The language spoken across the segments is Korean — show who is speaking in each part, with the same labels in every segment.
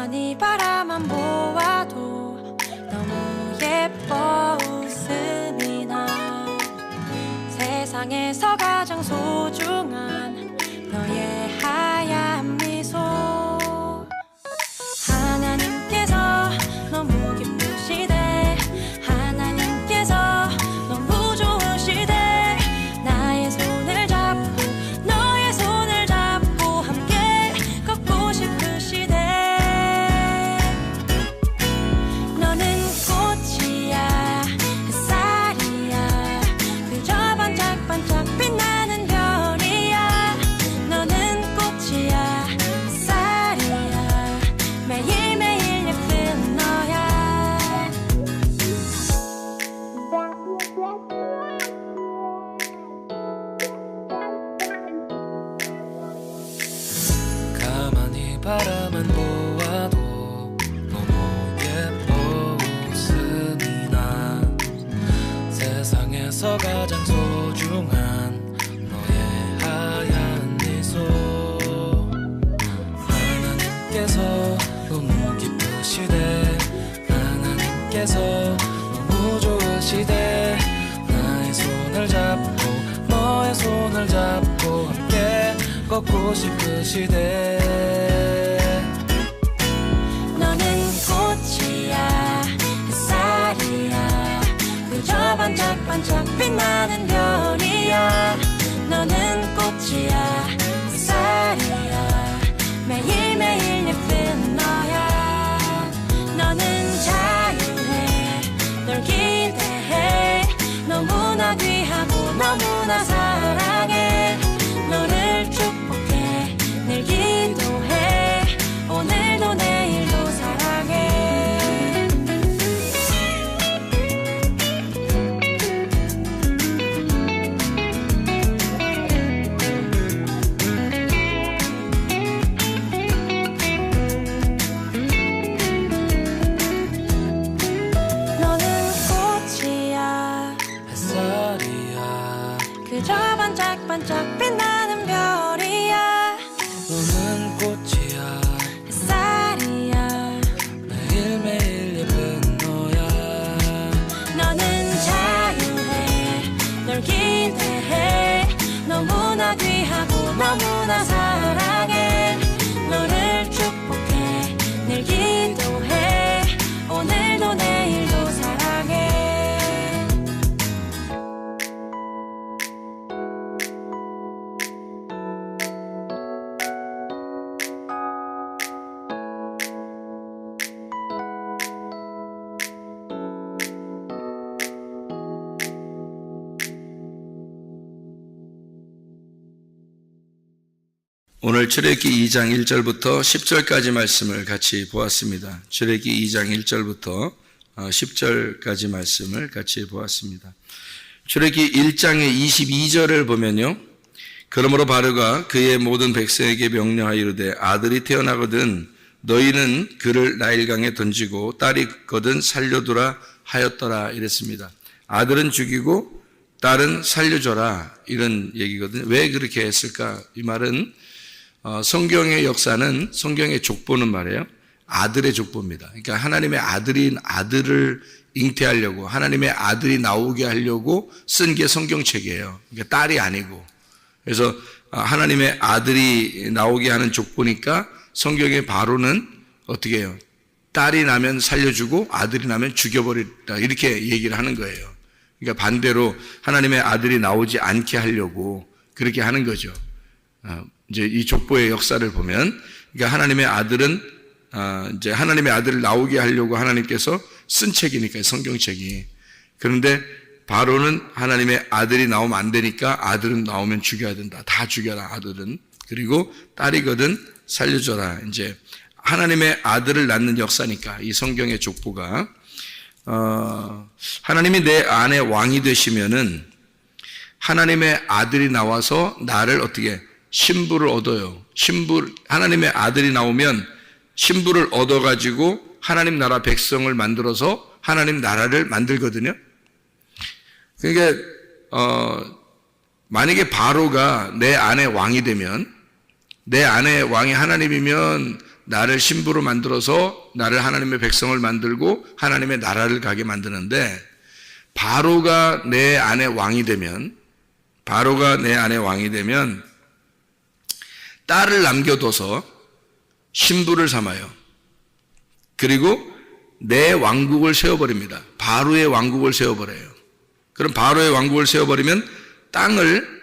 Speaker 1: 가만히 바라만 보아도 너무 예뻐 웃음이 나. 세상에서 가장 소중한 너의 하얀 미소. 하나님께서 너무 기쁘시대. 하나님께서 너무 좋으시대. 나의 손을 잡고 너의 손을 잡고 함께 걷고 싶으시대. 너는 꽃이야 햇살이야 그저 반짝반짝 빛나는 별이야. 너는 꽃이야 햇살이야 매일매일 예쁜 너야.
Speaker 2: 가만히 바라만 보아도 너무 예뻐 웃음이 나. 세상에서 가장 소중한 너의 하얀 미소. 하나님께서 너무 기쁘시대. 하나님께서 너무 좋으시대. 나의 손을 잡고 너의 손을 잡고 함께 걷고 싶으시대.
Speaker 1: 너는 꽃이야 햇살이야 그저 반짝반짝 빛나는 별이야. 너는 꽃이야 햇살이야 매일매일 예쁜 너야. 너는 자유해 널 기대해 너무나 귀하고 너무나 사랑해. 너를 축복해 늘 기도해 오늘도 내일도 사랑해. 너는 꽃이야
Speaker 2: 햇살이야
Speaker 1: 그저 반짝반짝 빛나는 별이야.
Speaker 2: 너는 꽃이야
Speaker 1: 햇살이야
Speaker 2: 매일매일 예쁜 너야.
Speaker 1: 너는 자유해 널 기대해 너무나 귀하고 너무나 사랑해. 너를 축복해 늘 기도해 오늘도 내일도 사랑해.
Speaker 3: 오늘 출애굽기 2장 1절부터 10절까지 말씀을 같이 보았습니다. 출애굽기 2장 1절부터 10절까지 말씀을 같이 보았습니다. 출애굽기 1장의 22절을 보면요. 그러므로 바로가 그의 모든 백성에게 명령하여 이르되 아들이 태어나거든 너희는 그를 나일강에 던지고 딸이 거든 살려두라 하였더라 이랬습니다. 아들은 죽이고 딸은 살려줘라 이런 얘기거든요. 왜 그렇게 했을까? 이 말은 성경의 역사는 성경의 족보는 말이에요. 아들의 족보입니다. 그러니까 하나님의 아들을 잉태하려고 하나님의 아들이 나오게 하려고 쓴 게 성경책이에요. 그러니까 딸이 아니고. 그래서 하나님의 아들이 나오게 하는 족보니까 성경의 바로는 어떻게 해요? 딸이 나면 살려주고 아들이 나면 죽여버리다 이렇게 얘기를 하는 거예요. 그러니까 반대로 하나님의 아들이 나오지 않게 하려고 그렇게 하는 거죠. 이제 이 족보의 역사를 보면, 그러니까 하나님의 아들은 이제 하나님의 아들을 나오게 하려고 하나님께서 쓴 책이니까요, 성경책이. 그런데 바로는 하나님의 아들이 나오면 안 되니까 아들은 나오면 죽여야 된다. 다 죽여라 아들은. 그리고 딸이거든 살려줘라. 이제 하나님의 아들을 낳는 역사니까 이 성경의 족보가 하나님이 내 안에 왕이 되시면은 하나님의 아들이 나와서 나를 어떻게 신부를 얻어요. 하나님의 아들이 나오면 신부를 얻어가지고 하나님 나라 백성을 만들어서 하나님 나라를 만들거든요. 그러니까 만약에 바로가 내 안에 왕이 되면, 내 안에 왕이 하나님이면 나를 신부로 만들어서 나를 하나님의 백성을 만들고 하나님의 나라를 가게 만드는데, 바로가 내 안에 왕이 되면 딸을 남겨둬서 신부를 삼아요. 그리고 내 왕국을 세워버립니다. 바로의 왕국을 세워버려요. 그럼 바로의 왕국을 세워버리면 땅을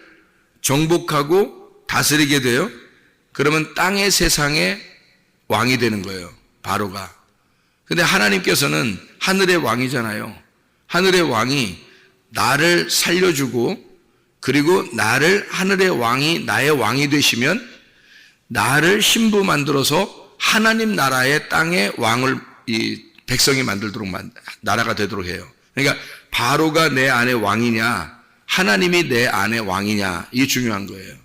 Speaker 3: 정복하고 다스리게 돼요. 그러면 땅의 세상의 왕이 되는 거예요, 바로가. 근데 하나님께서는 하늘의 왕이잖아요. 하늘의 왕이 나를 살려주고, 그리고 나를 하늘의 왕이 나의 왕이 되시면 나를 신부 만들어서 하나님 나라의 땅의 왕을 이 백성이 만들도록 나라가 되도록 해요. 그러니까 바로가 내 안에 왕이냐, 하나님이 내 안에 왕이냐, 이게 중요한 거예요.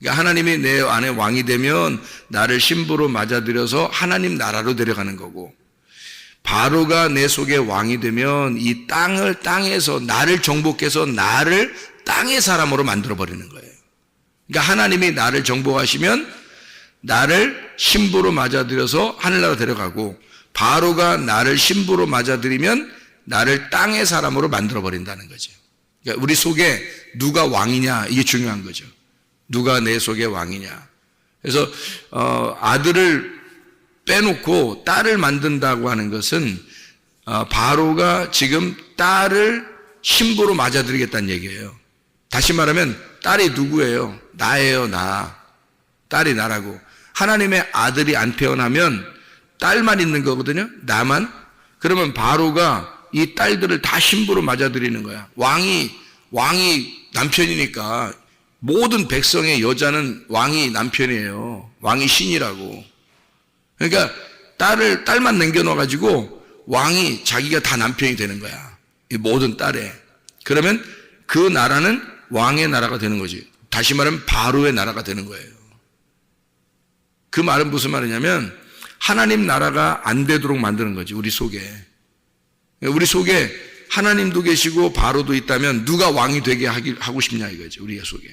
Speaker 3: 그러니까 하나님이 내 안에 왕이 되면 나를 신부로 맞아들여서 하나님 나라로 데려가는 거고, 바로가 내 속에 왕이 되면 이 땅에서 나를 정복해서 나를 땅의 사람으로 만들어버리는 거예요. 그러니까 하나님이 나를 정복하시면 나를 신부로 맞아들여서 하늘나라로 데려가고, 바로가 나를 신부로 맞아들이면 나를 땅의 사람으로 만들어버린다는 거죠. 그러니까 우리 속에 누가 왕이냐, 이게 중요한 거죠. 누가 내 속에 왕이냐. 그래서 아들을 빼놓고 딸을 만든다고 하는 것은 바로가 지금 딸을 신부로 맞아들이겠다는 얘기예요. 다시 말하면 딸이 누구예요? 나예요, 나. 딸이 나라고. 하나님의 아들이 안 태어나면 딸만 있는 거거든요, 나만. 그러면 바로가 이 딸들을 다 신부로 맞아들이는 거야. 왕이 남편이니까 모든 백성의 여자는 왕이 남편이에요. 왕이 신이라고. 그러니까 딸만 남겨놔가지고 왕이 자기가 다 남편이 되는 거야, 이 모든 딸에. 그러면 그 나라는 왕의 나라가 되는 거지. 다시 말하면 바로의 나라가 되는 거예요. 그 말은 무슨 말이냐면 하나님 나라가 안 되도록 만드는 거지, 우리 속에. 우리 속에 하나님도 계시고 바로도 있다면 누가 왕이 되게 하고 싶냐 이거지, 우리 속에.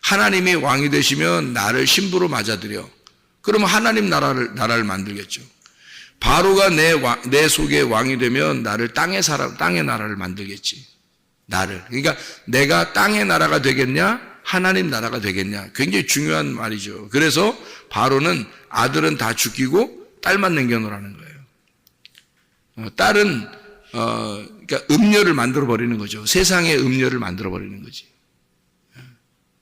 Speaker 3: 하나님이 왕이 되시면 나를 신부로 맞아들여. 그러면 하나님 나라를 만들겠죠. 바로가 내 속에 왕이 되면 나를 땅의 나라를 만들겠지. 나를. 그러니까 내가 땅의 나라가 되겠냐, 하나님 나라가 되겠냐. 굉장히 중요한 말이죠. 그래서 바로는 아들은 다 죽이고 딸만 남겨놓으라는 거예요. 딸은 그러니까 음녀를 만들어 버리는 거죠. 세상의 음녀를 만들어 버리는 거지.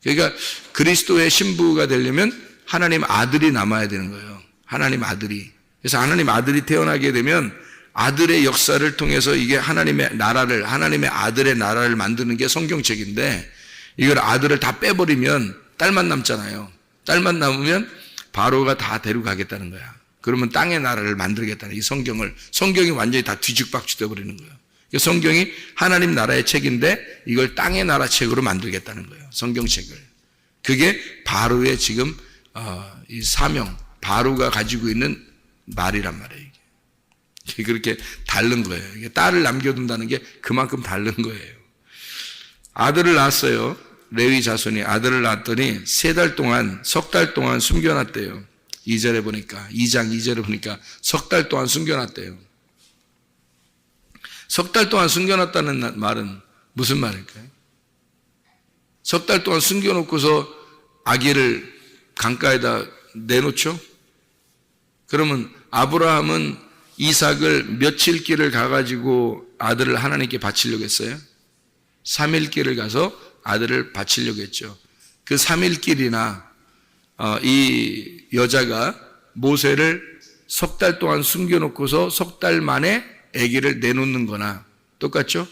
Speaker 3: 그러니까 그리스도의 신부가 되려면 하나님 아들이 남아야 되는 거예요. 하나님 아들이. 그래서 하나님 아들이 태어나게 되면 아들의 역사를 통해서 이게 하나님의 아들의 나라를 만드는 게 성경책인데, 이걸 아들을 다 빼버리면 딸만 남잖아요. 딸만 남으면 바로가 다 데려가겠다는 거야. 그러면 땅의 나라를 만들겠다는, 이 성경이 완전히 다 뒤죽박죽 되어버리는 거예요. 성경이 하나님 나라의 책인데 이걸 땅의 나라 책으로 만들겠다는 거예요, 성경책을. 그게 바로의 지금 이 사명, 바로가 가지고 있는 말이란 말이에요. 이게 그렇게 다른 거예요. 이게 딸을 남겨둔다는 게 그만큼 다른 거예요. 아들을 낳았어요. 레위 자손이 아들을 낳았더니 석 달 동안 숨겨놨대요. 2장 2절에 보니까 석 달 동안 숨겨놨대요. 석 달 동안 숨겨놨다는 말은 무슨 말일까요? 석 달 동안 숨겨놓고서 아기를 강가에다 내놓죠? 그러면 아브라함은 이삭을 며칠 길을 가가지고 아들을 하나님께 바치려고 했어요? 3일 길을 가서 아들을 바치려고 했죠. 그 3일 길이나 이 여자가 모세를 석 달 동안 숨겨놓고서 석 달 만에 아기를 내놓는 거나 똑같죠?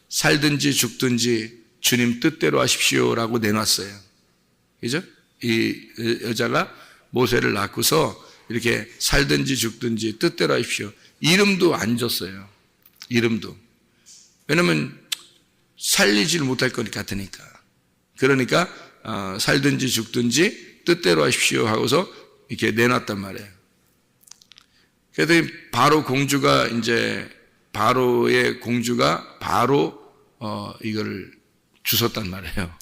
Speaker 3: 살든지 죽든지 주님 뜻대로 하십시오라고 내놨어요. 그죠? 이 여자가 모세를 낳고서 이렇게 살든지 죽든지 뜻대로 하십시오. 이름도 안 줬어요. 이름도. 왜냐면 살리질 못할 것 같으니까. 그러니까 살든지 죽든지 뜻대로 하십시오 하고서 이렇게 내놨단 말이에요. 그래서 바로의 공주가 바로 이걸 주웠단 말이에요.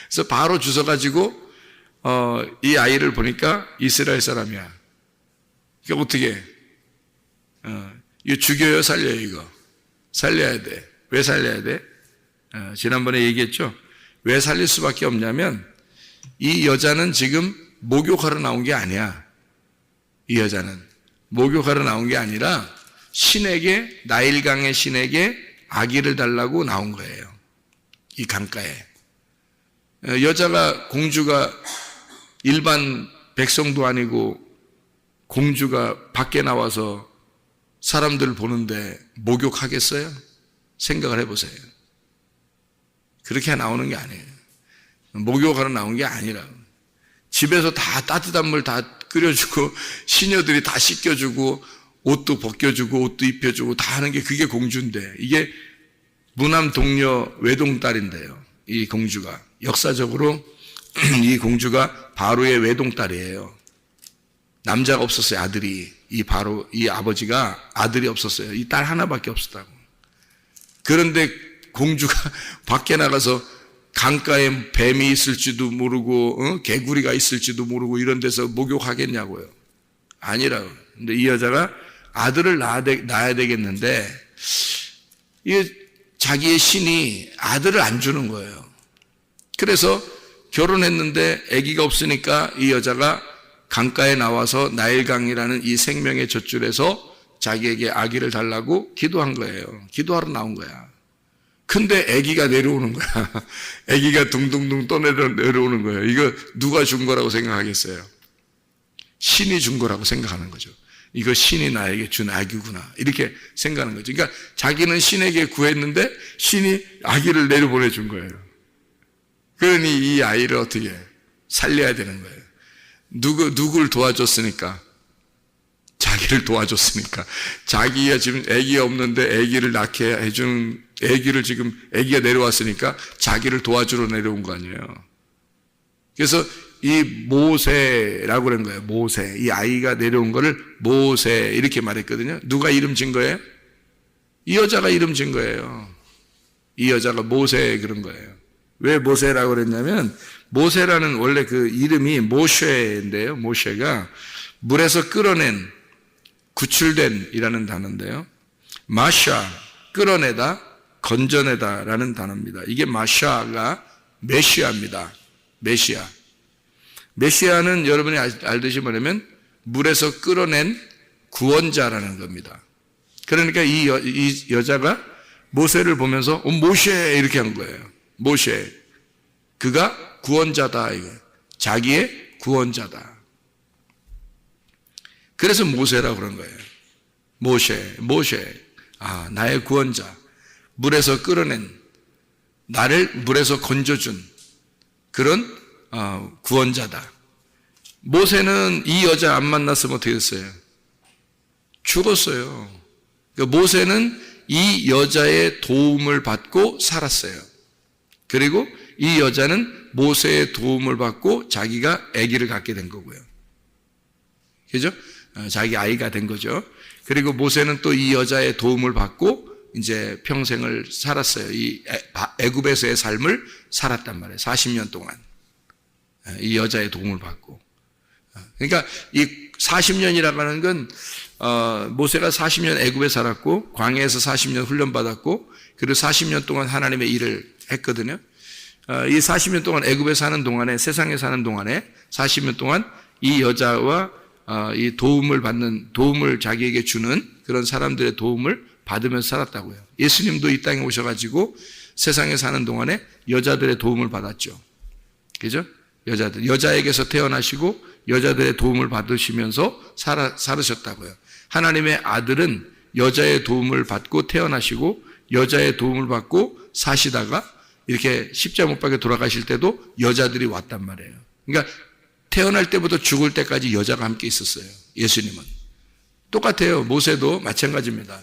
Speaker 3: 그래서 바로 주워가지고 이 아이를 보니까 이스라엘 사람이야. 이거 어떻게? 이거 죽여요, 살려요, 이거? 살려야 돼. 왜 살려야 돼? 지난번에 얘기했죠? 왜 살릴 수밖에 없냐면, 이 여자는 지금 목욕하러 나온 게 아니야. 이 여자는. 목욕하러 나온 게 아니라, 신에게, 나일강의 신에게 아기를 달라고 나온 거예요. 이 강가에. 여자가, 공주가 일반 백성도 아니고, 공주가 밖에 나와서 사람들 보는데 목욕하겠어요? 생각을 해보세요. 그렇게 나오는 게 아니에요. 목욕하러 나온 게 아니라 집에서 다 따뜻한 물 다 끓여주고 시녀들이 다 씻겨주고 옷도 벗겨주고 옷도 입혀주고 다 하는 게 그게 공주인데, 이게 무남 동녀 외동딸인데요. 이 공주가 역사적으로 이 공주가 바로의 외동딸이에요. 남자가 없었어요. 아들이. 이 아버지가 아들이 없었어요. 이 딸 하나밖에 없었다고. 그런데 공주가 밖에 나가서 강가에 뱀이 있을지도 모르고 개구리가 있을지도 모르고 이런 데서 목욕하겠냐고요. 아니라고. 근데 이 여자가 아들을 낳아야 되겠는데, 자기의 신이 아들을 안 주는 거예요. 그래서 결혼했는데 아기가 없으니까 이 여자가 강가에 나와서 나일강이라는 이 생명의 젖줄에서 자기에게 아기를 달라고 기도한 거예요. 기도하러 나온 거야. 근데 아기가 내려오는 거야. 아기가 둥둥둥 떠내려오는 거예요. 이거 누가 준 거라고 생각하겠어요? 신이 준 거라고 생각하는 거죠. 이거 신이 나에게 준 아기구나, 이렇게 생각하는 거죠. 그러니까 자기는 신에게 구했는데 신이 아기를 내려보내준 거예요. 그러니 이 아이를 어떻게 살려야 되는 거예요. 누굴 도와줬으니까? 자기를 도와줬으니까. 자기가 지금 아기가 없는데 아기를 낳게 해주는, 아기를 지금 아기가 내려왔으니까 자기를 도와주러 내려온 거 아니에요. 그래서 이 모세라고 그런 거예요. 모세. 이 아이가 내려온 거를 모세 이렇게 말했거든요. 누가 이름 진 거예요? 이 여자가 이름 진 거예요. 이 여자가 모세 그런 거예요. 왜 모세라고 그랬냐면, 모세라는 원래 그 이름이 모셰인데요. 모셰가 물에서 끌어낸, 구출된 이라는 단어인데요. 마샤, 끌어내다, 건져내다 라는 단어입니다. 이게 마샤가 메시아입니다. 메시아. 메시아는 여러분이 알듯이 뭐냐면 물에서 끌어낸 구원자라는 겁니다. 그러니까 이 여자가 모세를 보면서 모셰 이렇게 한 거예요. 모셰. 그가 구원자다, 이거. 자기의 구원자다. 그래서 모세라고 그런 거예요. 모셰. 아, 나의 구원자. 물에서 끌어낸, 나를 물에서 건져준 그런 구원자다. 모세는 이 여자 안 만났으면 어떻게 됐어요? 죽었어요. 그러니까 모세는 이 여자의 도움을 받고 살았어요. 그리고 이 여자는 모세의 도움을 받고 자기가 아기를 갖게 된 거고요. 그죠? 자기 아이가 된 거죠. 그리고 모세는 또 이 여자의 도움을 받고 이제 평생을 살았어요. 이 애굽에서의 삶을 살았단 말이에요. 40년 동안. 이 여자의 도움을 받고. 그러니까 이 40년이라고 하는 건 모세가 40년 애굽에 살았고 광야에서 40년 훈련받았고 그리고 40년 동안 하나님의 일을 했거든요. 이 40년 동안 애굽에 사는 동안에, 세상에 사는 동안에 40년 동안 이 여자와 이 도움을 자기에게 주는 그런 사람들의 도움을 받으면서 살았다고요. 예수님도 이 땅에 오셔가지고 세상에 사는 동안에 여자들의 도움을 받았죠. 그죠? 여자에게서 태어나시고 여자들의 도움을 받으시면서 살으셨다고요. 하나님의 아들은 여자의 도움을 받고 태어나시고 여자의 도움을 받고 사시다가 이렇게 십자가 못 박혀 돌아가실 때도 여자들이 왔단 말이에요. 그러니까 태어날 때부터 죽을 때까지 여자가 함께 있었어요. 예수님은. 똑같아요. 모세도 마찬가지입니다.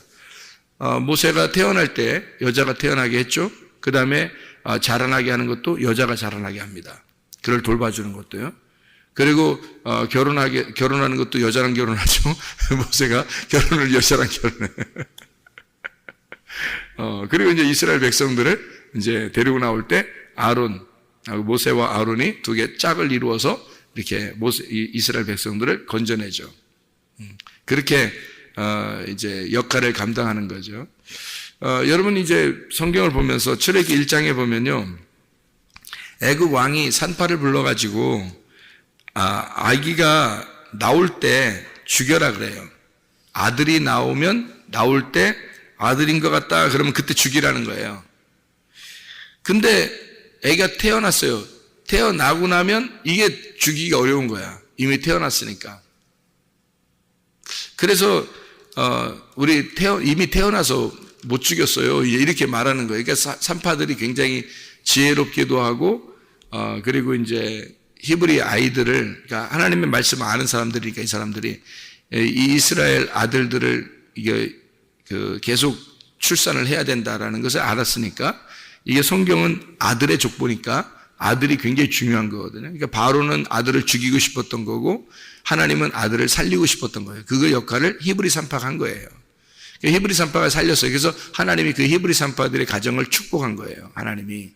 Speaker 3: 모세가 태어날 때 여자가 태어나게 했죠. 그 다음에 자라나게 하는 것도 여자가 자라나게 합니다. 그를 돌봐주는 것도요. 그리고 결혼하는 것도 여자랑 결혼하죠. 모세가 결혼을 여자랑 결혼해. 그리고 이제 이스라엘 백성들을 이제 데리고 나올 때 모세와 아론이 두 개 짝을 이루어서 이렇게 이스라엘 백성들을 건져내죠. 그렇게 이제 역할을 감당하는 거죠. 여러분 이제 성경을 보면서 출애굽기 1장에 보면요, 애굽 왕이 산파를 불러가지고 아기가 나올 때 죽여라 그래요. 아들이 나올 때 아들인 것 같다 그러면 그때 죽이라는 거예요. 근데 애가 태어났어요. 태어나고 나면 이게 죽이기가 어려운 거야. 이미 태어났으니까. 그래서 이미 태어나서 못 죽였어요. 이렇게 말하는 거예요. 그러니까 산파들이 굉장히 지혜롭기도 하고 그리고 이제 히브리 아이들을, 그러니까 하나님의 말씀을 아는 사람들이니까 이 사람들이 이 이스라엘 아들들을 이게 계속 출산을 해야 된다라는 것을 알았으니까, 이게 성경은 아들의 족보니까 아들이 굉장히 중요한 거거든요. 그러니까 바로는 아들을 죽이고 싶었던 거고 하나님은 아들을 살리고 싶었던 거예요. 그 역할을 히브리 산파가 한 거예요. 히브리 산파가 살렸어요. 그래서 하나님이 그 히브리 산파들의 가정을 축복한 거예요. 하나님이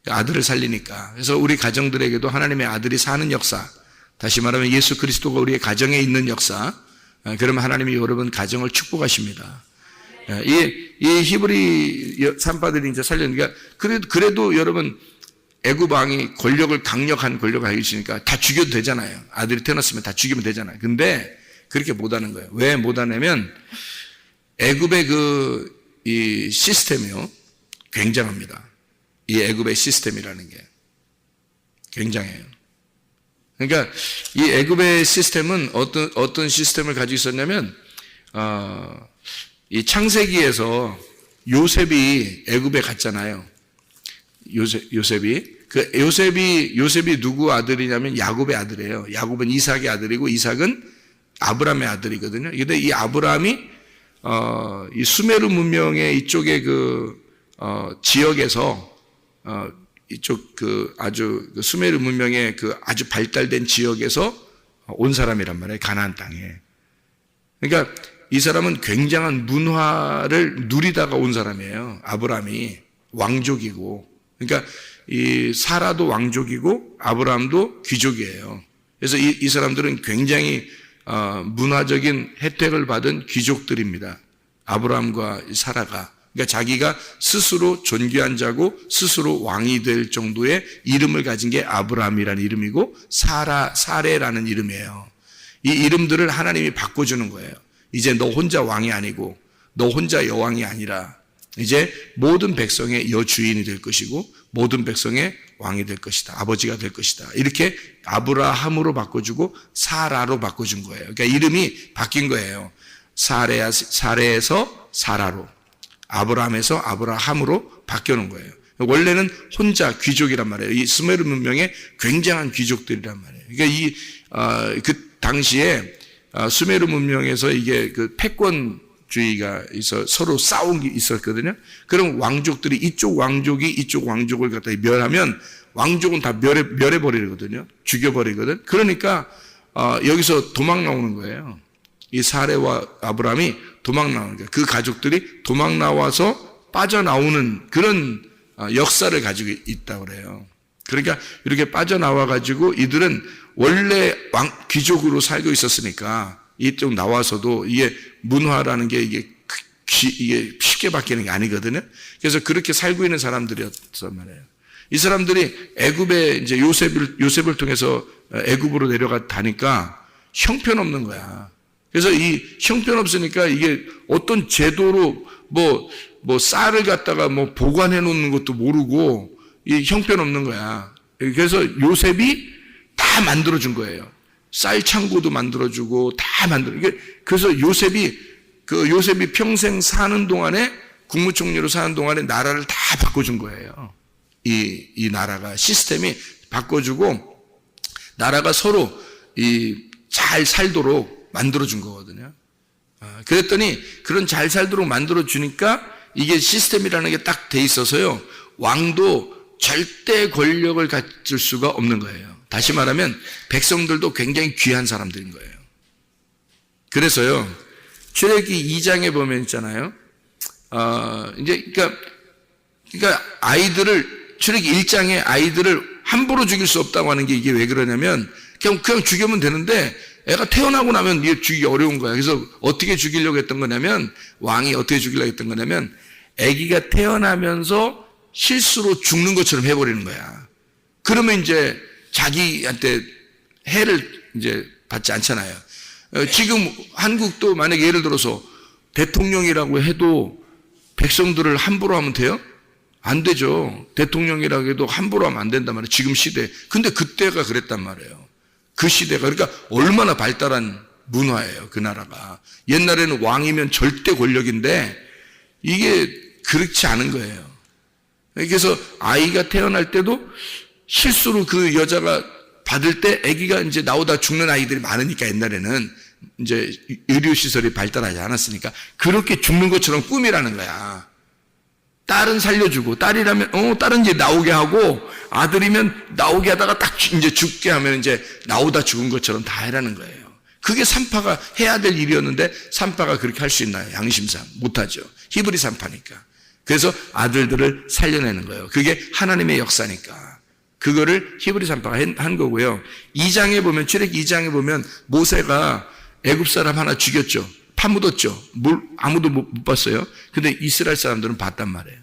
Speaker 3: 아들을 살리니까. 그래서 우리 가정들에게도 하나님의 아들이 사는 역사, 다시 말하면 예수 그리스도가 우리의 가정에 있는 역사, 그러면 하나님이 여러분 가정을 축복하십니다. 이 히브리 산파들이 이제 살렸으니까, 그래도 여러분 애굽 왕이 강력한 권력을 가지고 있으니까 다 죽여도 되잖아요. 아들이 태어났으면 다 죽이면 되잖아요. 근데 그렇게 못하는 거예요. 왜 못하냐면 애굽의 이 시스템이요, 굉장합니다. 이 애굽의 시스템이라는 게 굉장해요. 그러니까 이 애굽의 시스템은 어떤 시스템을 가지고 있었냐면, 이 창세기에서 요셉이 애굽에 갔잖아요. 요셉이 누구 아들이냐면 야곱의 아들이에요. 야곱은 이삭의 아들이고 이삭은 아브라함의 아들이거든요. 근데 이 아브라함이 이 수메르 문명의 이쪽의 지역에서 이쪽 아주 수메르 문명의 아주 발달된 지역에서 온 사람이란 말이에요. 가나안 땅에. 그러니까 이 사람은 굉장한 문화를 누리다가 온 사람이에요. 아브라함이 왕족이고, 그러니까 이 사라도 왕족이고 아브라함도 귀족이에요. 그래서 이 사람들은 굉장히 문화적인 혜택을 받은 귀족들입니다. 아브라함과 사라가. 그러니까 자기가 스스로 존귀한 자고 스스로 왕이 될 정도의 이름을 가진 게 아브라함이라는 이름이고 사레라는 이름이에요. 이 이름들을 하나님이 바꿔주는 거예요. 이제 너 혼자 왕이 아니고 너 혼자 여왕이 아니라 이제 모든 백성의 여주인이 될 것이고 모든 백성의 왕이 될 것이다. 아버지가 될 것이다. 이렇게 아브라함으로 바꿔주고 사라로 바꿔준 거예요. 그러니까 이름이 바뀐 거예요. 사레에서 사라로, 아브라함에서 아브라함으로 바뀌는 거예요. 원래는 혼자 귀족이란 말이에요. 이 수메르 문명의 굉장한 귀족들이란 말이에요. 그러니까 그 당시에 수메르 문명에서 이게 패권주의가 서로 싸운 게 있었거든요. 그럼 왕족들이 이쪽 왕족이 이쪽 왕족을 갖다 멸하면 왕족은 다 멸해버리거든요. 죽여버리거든. 그러니까 여기서 도망 나오는 거예요. 이 사레와 아브라함이 도망 나오는 거예요. 그 가족들이 도망 나와서 빠져나오는 그런 역사를 가지고 있다고 그래요. 그러니까 이렇게 빠져나와가지고 이들은 원래 귀족으로 살고 있었으니까 이쪽 나와서도 이게 문화라는 게 이게 쉽게 바뀌는 게 아니거든요. 그래서 그렇게 살고 있는 사람들이었단 말이에요. 이 사람들이 애굽에 이제 요셉을 통해서 애굽으로 내려가다니까 형편없는 거야. 그래서 이 형편없으니까 이게 어떤 제도로 뭐 쌀을 갖다가 보관해 놓는 것도 모르고 이 형편없는 거야. 그래서 요셉이 다 만들어준 거예요. 쌀 창고도 만들어주고 다 그래서 요셉이 평생 사는 동안에 국무총리로 사는 동안에 나라를 다 바꿔준 거예요. 이 나라가 시스템이 바꿔주고 나라가 서로 잘 살도록 만들어준 거거든요. 그랬더니 그런 잘 살도록 만들어주니까 이게 시스템이라는 게 딱 돼 있어서요. 왕도 절대 권력을 가질 수가 없는 거예요. 다시 말하면 백성들도 굉장히 귀한 사람들인 거예요. 그래서요. 출애굽기 2장에 보면 있잖아요. 그러니까 아이들을 출애굽기 1장에 아이들을 함부로 죽일 수 없다고 하는 게 이게 왜 그러냐면 그냥 죽이면 되는데 애가 태어나고 나면 이게 죽이기 어려운 거야. 그래서 어떻게 죽이려고 했던 거냐면, 왕이 어떻게 죽이려고 했던 거냐면, 아기가 태어나면서 실수로 죽는 것처럼 해버리는 거야. 그러면 이제 자기한테 해를 이제 받지 않잖아요. 지금 한국도 만약에 예를 들어서 대통령이라고 해도 백성들을 함부로 하면 돼요? 안 되죠. 대통령이라고 해도 함부로 하면 안 된단 말이에요. 지금 시대. 근데 그때가 그랬단 말이에요. 그 시대가. 그러니까 얼마나 발달한 문화예요. 그 나라가. 옛날에는 왕이면 절대 권력인데 이게 그렇지 않은 거예요. 그래서 아이가 태어날 때도 실수로 그 여자가 받을 때 아기가 이제 나오다 죽는 아이들이 많으니까 옛날에는 이제 의료시설이 발달하지 않았으니까 그렇게 죽는 것처럼 꾸미라는 거야. 딸은 살려주고, 딸이라면, 딸은 이제 나오게 하고, 아들이면 나오게 하다가 딱 이제 죽게 하면 이제 나오다 죽은 것처럼 다 해라는 거예요. 그게 산파가 해야 될 일이었는데, 산파가 그렇게 할 수 있나요? 양심상. 못하죠. 히브리 산파니까. 그래서 아들들을 살려내는 거예요. 그게 하나님의 역사니까. 그거를 히브리 산파가 한 거고요. 2장에 보면, 출애굽기 2장에 보면, 모세가 애굽 사람 하나 죽였죠. 파묻었죠. 아무도 못 봤어요. 근데 이스라엘 사람들은 봤단 말이에요.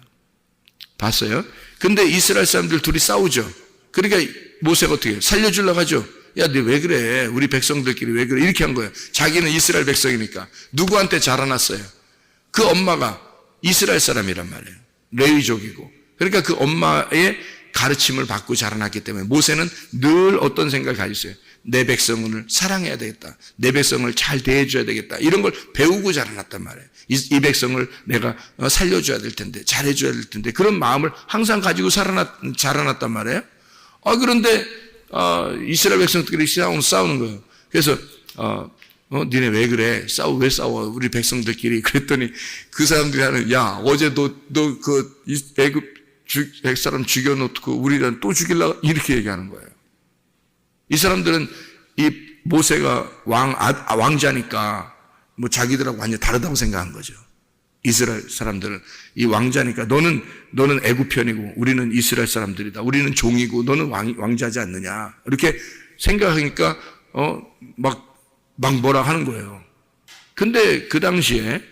Speaker 3: 봤어요. 근데 이스라엘 사람들 둘이 싸우죠. 그러니까 모세가 어떻게 해요? 살려주려고 하죠. 야, 너 왜 그래? 우리 백성들끼리 왜 그래? 이렇게 한 거예요. 자기는 이스라엘 백성이니까. 누구한테 자라났어요? 그 엄마가 이스라엘 사람이란 말이에요. 레위족이고. 그러니까 그 엄마의 가르침을 받고 자라났기 때문에 모세는 늘 어떤 생각을 가지고 있어요? 내 백성을 사랑해야 되겠다. 내 백성을 잘 대해줘야 되겠다. 이런 걸 배우고 자라났단 말이에요. 이 백성을 내가 살려줘야 될 텐데, 잘해줘야 될 텐데, 그런 마음을 항상 가지고 자라났단 말이에요. 그런데, 이스라엘 백성들끼리 싸우는 거예요. 그래서, 니네 왜 그래? 왜 싸워? 우리 백성들끼리. 그랬더니 그 사람들이 하는, 야, 어제 너 애굽 백사람 죽여놓고 우리랑 또 죽이려고 이렇게 얘기하는 거예요. 이 사람들은 이 모세가 왕자니까 뭐 자기들하고 완전히 다르다고 생각한 거죠. 이스라엘 사람들은 이 왕자니까 너는 애굽 편이고 우리는 이스라엘 사람들이다. 우리는 종이고 너는 왕자지 않느냐. 이렇게 생각하니까 막 뭐라 하는 거예요. 근데 그 당시에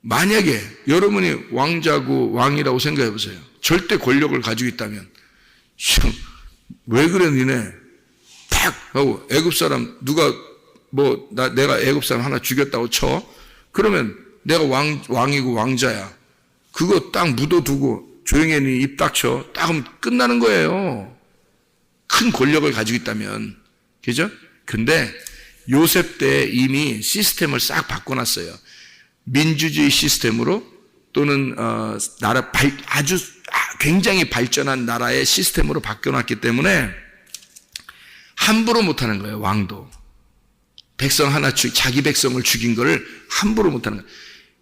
Speaker 3: 만약에 여러분이 왕자고 왕이라고 생각해 보세요. 절대 권력을 가지고 있다면 왜 그래 니네 탁 하고 애굽 사람 누가 내가 애굽 사람 하나 죽였다고 쳐. 그러면 내가 왕이고 왕자야. 그거 딱 묻어두고 조용히 입 닥쳐. 딱 하면 끝나는 거예요. 큰 권력을 가지고 있다면. 그죠? 근데 요셉 때 이미 시스템을 싹 바꿔놨어요. 민주주의 시스템으로 또는 아주 굉장히 발전한 나라의 시스템으로 바뀌어놨기 때문에 함부로 못하는 거예요. 왕도 백성 하나 자기 백성을 죽인 거를 함부로 못하는 거예요.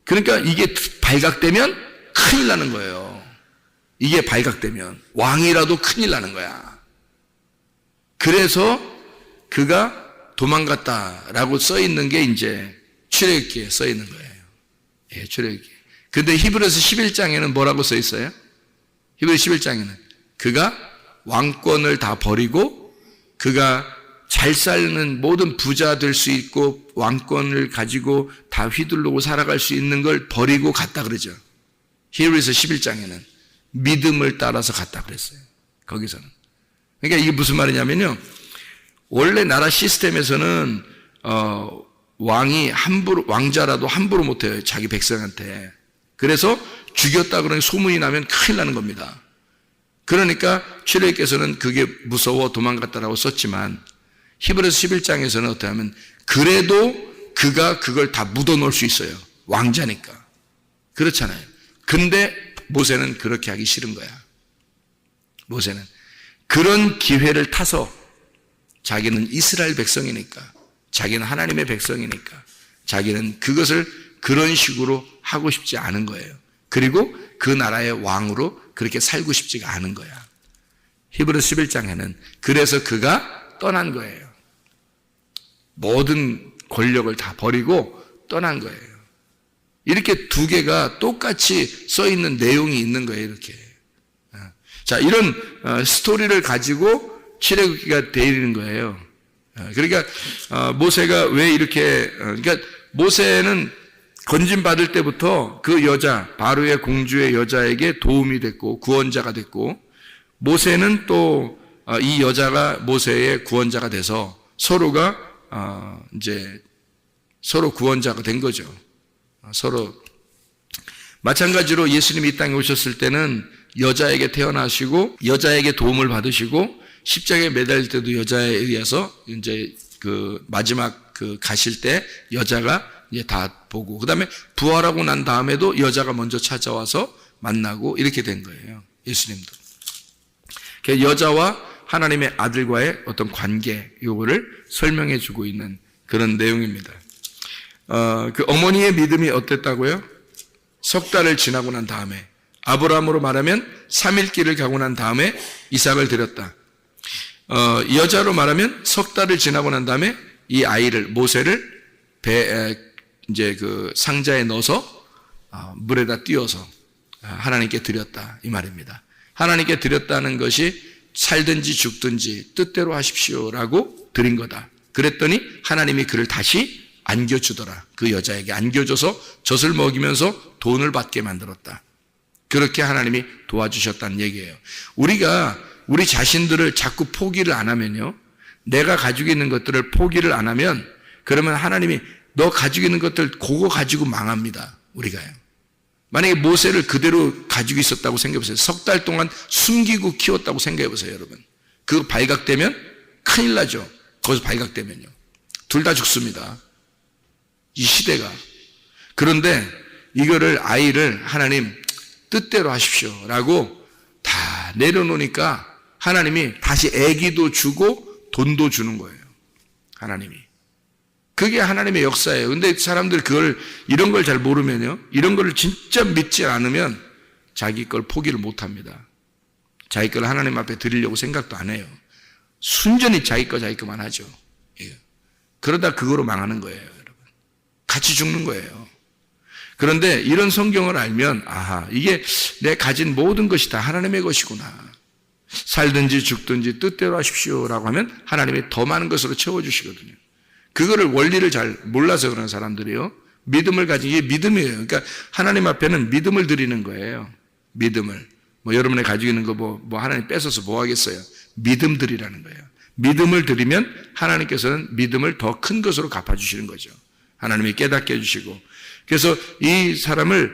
Speaker 3: 그러니까 이게 발각되면 큰일 나는 거예요. 이게 발각되면 왕이라도 큰일 나는 거야. 그래서 그가 도망갔다라고 써 있는 게 이제 출애굽기에 써 있는 거예요. 예, 출애굽기. 근데 히브리서 11장에는 뭐라고 써 있어요? 히브리 11장에는 그가 왕권을 다 버리고 그가 잘 사는 모든 부자 될 수 있고 왕권을 가지고 다 휘두르고 살아갈 수 있는 걸 버리고 갔다 그러죠. 히브리서 11장에는 믿음을 따라서 갔다 그랬어요. 거기서는. 그러니까 이게 무슨 말이냐면요. 원래 나라 시스템에서는 왕이 왕자라도 함부로 못해요. 자기 백성한테. 그래서 죽였다 그러니 소문이 나면 큰일 나는 겁니다. 그러니까 출애굽께서는 그게 무서워 도망갔다라고 썼지만 히브리서 11장에서는 어떻게 하면 그래도 그가 그걸 다 묻어놓을 수 있어요. 왕자니까. 그렇잖아요. 근데 모세는 그렇게 하기 싫은 거야. 모세는 그런 기회를 타서 자기는 이스라엘 백성이니까, 자기는 하나님의 백성이니까 자기는 그것을 그런 식으로 하고 싶지 않은 거예요. 그리고 그 나라의 왕으로 그렇게 살고 싶지가 않은 거야. 히브리서 11장에는 그래서 그가 떠난 거예요. 모든 권력을 다 버리고 떠난 거예요. 이렇게 두 개가 똑같이 써 있는 내용이 있는 거예요. 이렇게. 자, 이런 스토리를 가지고 출애굽기가 되는 거예요. 그러니까 모세가 왜 이렇게 그러니까 모세는 건진 받을 때부터 그 여자 바로의 공주의 여자에게 도움이 됐고 구원자가 됐고 모세는 또 이 여자가 모세의 구원자가 돼서 서로가 이제 서로 구원자가 된 거죠. 서로 마찬가지로 예수님이 이 땅에 오셨을 때는 여자에게 태어나시고 여자에게 도움을 받으시고 십자가에 매달릴 때도 여자에 의해서 이제 그 마지막 그 가실 때 여자가 이제 다 보고 그다음에 부활하고 난 다음에도 여자가 먼저 찾아와서 만나고 이렇게 된 거예요. 예수님도. 여자와 하나님의 아들과의 어떤 관계 요거를 설명해 주고 있는 그런 내용입니다. 그 어머니의 믿음이 어땠다고요? 석 달을 지나고 난 다음에 아브라함으로 말하면 3일 길을 가고 난 다음에 이삭을 드렸다. 여자로 말하면 석 달을 지나고 난 다음에 이 아이를 모세를 이제 그 상자에 넣어서 물에다 띄워서 하나님께 드렸다 이 말입니다. 하나님께 드렸다는 것이 살든지 죽든지 뜻대로 하십시오라고 드린 거다. 그랬더니 하나님이 그를 다시 안겨주더라. 그 여자에게 안겨줘서 젖을 먹이면서 돈을 받게 만들었다. 그렇게 하나님이 도와주셨다는 얘기예요. 우리가 우리 자신들을 자꾸 포기를 안 하면요, 내가 가지고 있는 것들을 포기를 안 하면 그러면 하나님이 너 가지고 있는 것들 그거 가지고 망합니다. 우리가요. 만약에 모세를 그대로 가지고 있었다고 생각해보세요. 석 달 동안 숨기고 키웠다고 생각해보세요, 여러분. 그거 발각되면 큰일 나죠. 거기서 발각되면요. 둘 다 죽습니다. 이 시대가. 그런데 이거를 아이를 하나님 뜻대로 하십시오 라고 다 내려놓으니까 하나님이 다시 애기도 주고 돈도 주는 거예요. 하나님이. 그게 하나님의 역사예요. 근데 사람들 이런 걸 잘 모르면요. 이런 걸 진짜 믿지 않으면 자기 걸 포기를 못 합니다. 자기 걸 하나님 앞에 드리려고 생각도 안 해요. 순전히 자기 거만 하죠. 그러다 그거로 망하는 거예요, 여러분. 같이 죽는 거예요. 그런데 이런 성경을 알면, 아하, 이게 내 가진 모든 것이 다 하나님의 것이구나. 살든지 죽든지 뜻대로 하십시오라고 하면 하나님이 더 많은 것으로 채워주시거든요. 그거를 원리를 잘 몰라서 그런 사람들이요. 믿음을 가진 게 믿음이에요. 그러니까 하나님 앞에는 믿음을 드리는 거예요. 믿음을. 여러분이 가지고 있는 거 뭐 하나님 뺏어서 뭐 하겠어요? 믿음 드리라는 거예요. 믿음을 드리면 하나님께서는 믿음을 더 큰 것으로 갚아주시는 거죠. 하나님이 깨닫게 해주시고. 그래서 이 사람을,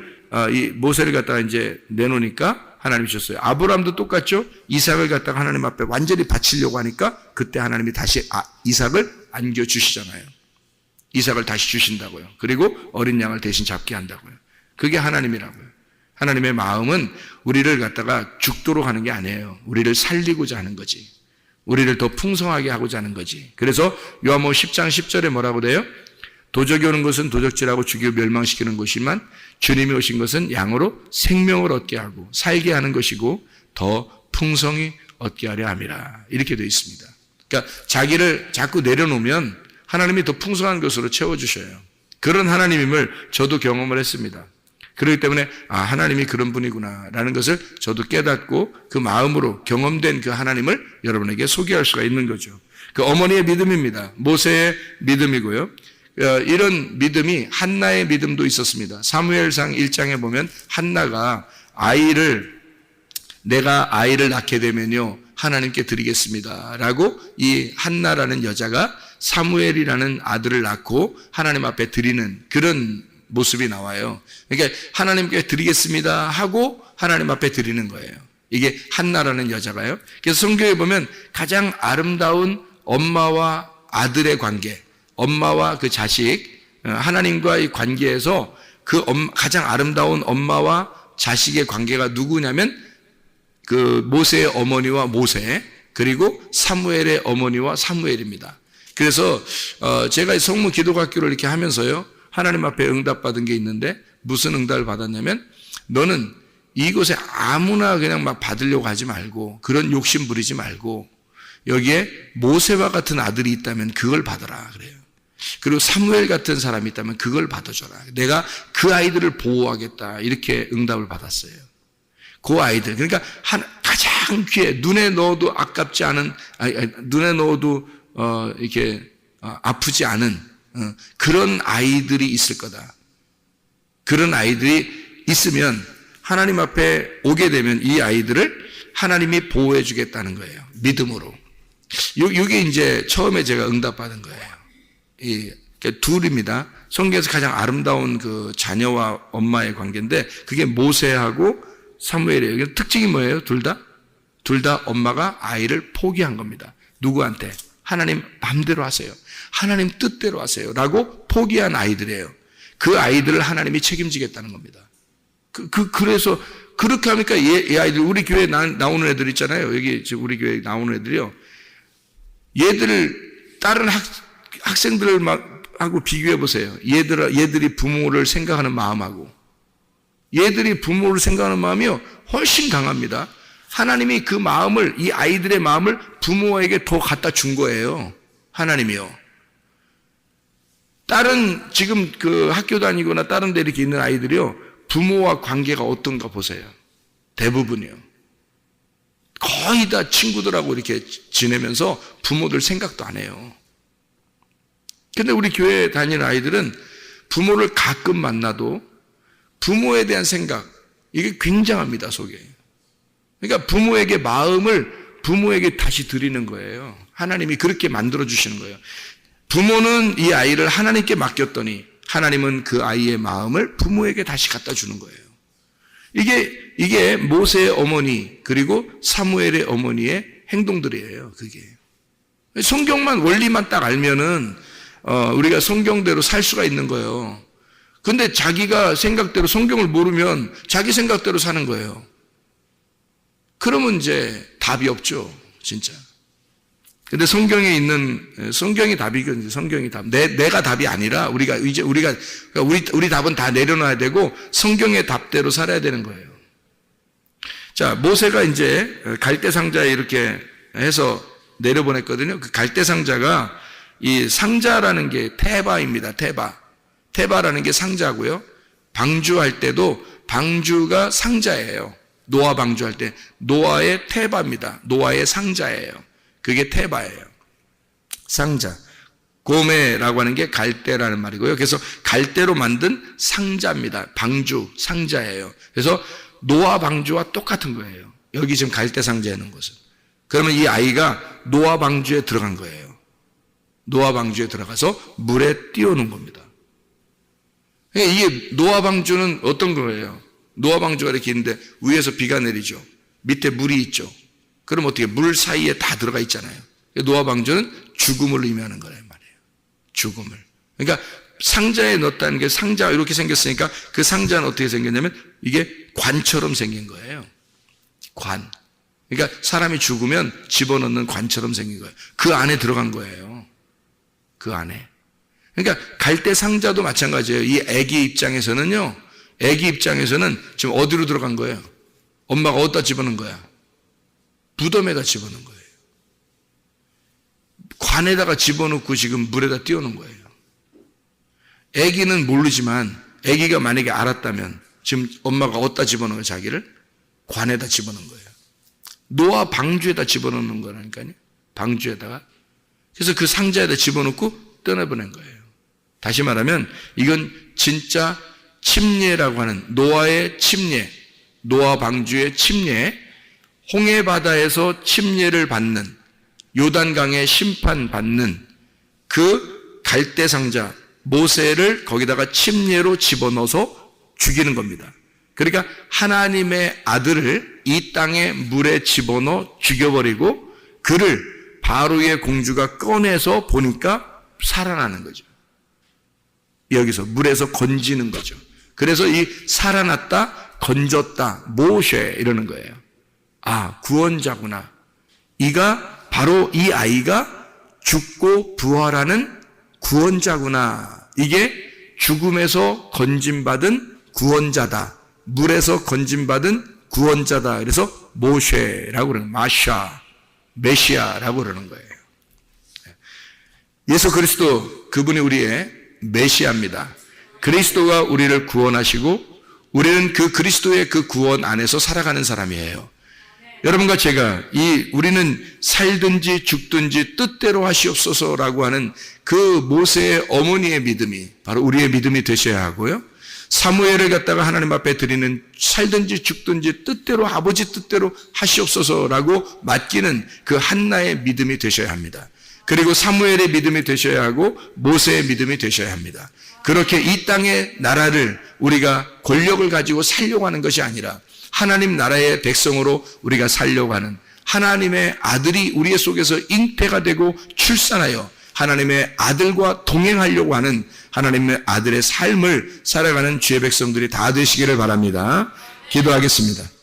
Speaker 3: 이 모세를 갖다가 이제 내놓으니까 하나님이 주셨어요. 아브라함도 똑같죠? 이삭을 갖다가 하나님 앞에 완전히 바치려고 하니까 그때 하나님이 다시 이삭을 안겨주시잖아요. 이삭을 다시 주신다고요. 그리고 어린 양을 대신 잡게 한다고요. 그게 하나님이라고요. 하나님의 마음은 우리를 갖다가 죽도록 하는 게 아니에요. 우리를 살리고자 하는 거지. 우리를 더 풍성하게 하고자 하는 거지. 그래서 요한복음 10장 10절에 뭐라고 돼요? 도적이 오는 것은 도적질하고 죽이고 멸망시키는 것이지만 주님이 오신 것은 양으로 생명을 얻게 하고 살게 하는 것이고 더 풍성히 얻게 하려 함이라. 이렇게 되어 있습니다. 그러니까 자기를 자꾸 내려놓으면 하나님이 더 풍성한 것으로 채워주셔요. 그런 하나님임을 저도 경험을 했습니다. 그렇기 때문에 하나님이 그런 분이구나 라는 것을 저도 깨닫고 그 마음으로 경험된 그 하나님을 여러분에게 소개할 수가 있는 거죠. 그 어머니의 믿음입니다. 모세의 믿음이고요. 이런 믿음이 한나의 믿음도 있었습니다. 사무엘상 1장에 보면 한나가 내가 아이를 낳게 되면요 하나님께 드리겠습니다 라고 이 한나라는 여자가 사무엘이라는 아들을 낳고 하나님 앞에 드리는 그런 모습이 나와요. 그러니까 하나님께 드리겠습니다 하고 하나님 앞에 드리는 거예요. 이게 한나라는 여자가요. 그래서 성경에 보면 가장 아름다운 엄마와 아들의 관계, 엄마와 그 자식, 하나님과의 관계에서 그 가장 아름다운 엄마와 자식의 관계가 누구냐면 그 모세의 어머니와 모세, 그리고 사무엘의 어머니와 사무엘입니다. 그래서 제가 성무 기도학교를 이렇게 하면서요 하나님 앞에 응답받은 게 있는데 무슨 응답을 받았냐면 너는 이곳에 아무나 그냥 막 받으려고 하지 말고 그런 욕심 부리지 말고 여기에 모세와 같은 아들이 있다면 그걸 받아라 그래요. 그리고 사무엘 같은 사람이 있다면 그걸 받아줘라. 내가 그 아이들을 보호하겠다 이렇게 응답을 받았어요. 그 아이들, 그러니까 가장 가장 귀해, 눈에 넣어도 아깝지 않은, 눈에 넣어도 이렇게 아프지 않은 그런 아이들이 있을 거다. 그런 아이들이 있으면 하나님 앞에 오게 되면 이 아이들을 하나님이 보호해 주겠다는 거예요. 믿음으로. 이게 이제 처음에 제가 응답받은 거예요. 둘입니다. 성경에서 가장 아름다운 그 자녀와 엄마의 관계인데 그게 모세하고 사무엘이에요. 특징이 뭐예요? 둘 다 엄마가 아이를 포기한 겁니다. 누구한테? 하나님 마음대로 하세요. 하나님 뜻대로 하세요. 라고 포기한 아이들이에요. 그 아이들을 하나님이 책임지겠다는 겁니다. 그래서 그렇게 하니까 이 아이들, 우리 교회에 나오는 애들 있잖아요. 여기 지금 우리 교회에 나오는 애들이요. 얘들을 다른 학생들을 하고 비교해 보세요. 얘들이 부모를 생각하는 마음하고 얘들이 부모를 생각하는 마음이요 훨씬 강합니다. 하나님이 그 마음을, 이 아이들의 마음을 부모에게 더 갖다 준 거예요. 하나님이요. 다른 지금 그 학교 다니거나 다른 데 이렇게 있는 아이들이요 부모와 관계가 어떤가 보세요. 대부분이요. 거의 다 친구들하고 이렇게 지내면서 부모들 생각도 안 해요. 근데 우리 교회 다니는 아이들은 부모를 가끔 만나도 부모에 대한 생각, 이게 굉장합니다, 속에. 그러니까 부모에게 마음을 부모에게 다시 드리는 거예요. 하나님이 그렇게 만들어주시는 거예요. 부모는 이 아이를 하나님께 맡겼더니 하나님은 그 아이의 마음을 부모에게 다시 갖다 주는 거예요. 이게 모세의 어머니 그리고 사무엘의 어머니의 행동들이에요. 그게. 성경만 원리만 딱 알면은 우리가 성경대로 살 수가 있는 거예요. 근데 자기가 생각대로 성경을 모르면 자기 생각대로 사는 거예요. 그러면 이제 답이 없죠, 진짜. 근데 성경에 있는 성경이 답이거든요. 성경이 답. 내가 답이 아니라 우리 답은 다 내려놔야 되고 성경의 답대로 살아야 되는 거예요. 자, 모세가 이제 갈대 상자에 이렇게 해서 내려보냈거든요. 그 갈대 상자가 이 상자라는 게 테바입니다. 테바라는 게 상자고요. 방주할 때도 방주가 상자예요. 노아 방주할 때 노아의 테바입니다. 노아의 상자예요. 그게 테바예요. 상자. 고메라고 하는 게 갈대라는 말이고요. 그래서 갈대로 만든 상자입니다. 방주, 상자예요. 그래서 노아 방주와 똑같은 거예요. 여기 지금 갈대 상자에 있는 것은. 그러면 이 아이가 노아 방주에 들어간 거예요. 노아 방주에 들어가서 물에 띄워놓은 겁니다. 이게 노아 방주는 어떤 거예요? 노아 방주가 이렇게 있는데 위에서 비가 내리죠. 밑에 물이 있죠. 그럼 어떻게 물 사이에 다 들어가 있잖아요. 노아 방주는 죽음을 의미하는 거란 말이에요. 죽음을. 그러니까 상자에 넣었다는 게 상자 이렇게 생겼으니까 그 상자는 어떻게 생겼냐면 이게 관처럼 생긴 거예요. 관. 그러니까 사람이 죽으면 집어넣는 관처럼 생긴 거예요. 그 안에 들어간 거예요. 그 안에. 그러니까 갈대 상자도 마찬가지예요. 이 아기 입장에서는요. 아기 입장에서는 지금 어디로 들어간 거예요? 엄마가 어디다 집어넣은 거야? 무덤에다 집어넣은 거예요. 관에다가 집어넣고 지금 물에다 띄워놓은 거예요. 아기는 모르지만 아기가 만약에 알았다면 지금 엄마가 어디다 집어넣은 거예요? 자기를? 관에다 집어넣은 거예요. 노아 방주에다 집어넣는 거라니까요. 방주에다가. 그래서 그 상자에다 집어넣고 떠나보낸 거예요. 다시 말하면 이건 진짜 침례라고 하는 노아의 침례, 노아 방주의 침례, 홍해바다에서 침례를 받는, 요단강에 심판받는 그 갈대상자 모세를 거기다가 침례로 집어넣어서 죽이는 겁니다. 그러니까 하나님의 아들을 이 땅에 물에 집어넣어 죽여버리고 그를 바로의 공주가 꺼내서 보니까 살아나는 거죠. 여기서 물에서 건지는 거죠. 그래서 이 살아났다, 건졌다, 모쉐 이러는 거예요. 아, 구원자구나. 바로 이 아이가 죽고 부활하는 구원자구나. 이게 죽음에서 건짐받은 구원자다. 물에서 건짐받은 구원자다. 그래서 모쉐라고 그러는 거예요. 마샤, 메시아라고 그러는 거예요. 예수 그리스도 그분이 우리의 메시아입니다. 그리스도가 우리를 구원하시고 우리는 그 그리스도의 그 구원 안에서 살아가는 사람이에요. 여러분과 제가 우리는 살든지 죽든지 뜻대로 하시옵소서라고 하는 그 모세의 어머니의 믿음이 바로 우리의 믿음이 되셔야 하고요. 사무엘을 갖다가 하나님 앞에 드리는 살든지 죽든지 뜻대로 아버지 뜻대로 하시옵소서라고 맡기는 그 한나의 믿음이 되셔야 합니다. 그리고 사무엘의 믿음이 되셔야 하고 모세의 믿음이 되셔야 합니다. 그렇게 이 땅의 나라를 우리가 권력을 가지고 살려고 하는 것이 아니라 하나님 나라의 백성으로 우리가 살려고 하는 하나님의 아들이 우리 속에서 잉태가 되고 출산하여 하나님의 아들과 동행하려고 하는 하나님의 아들의 삶을 살아가는 주의 백성들이 다 되시기를 바랍니다. 기도하겠습니다.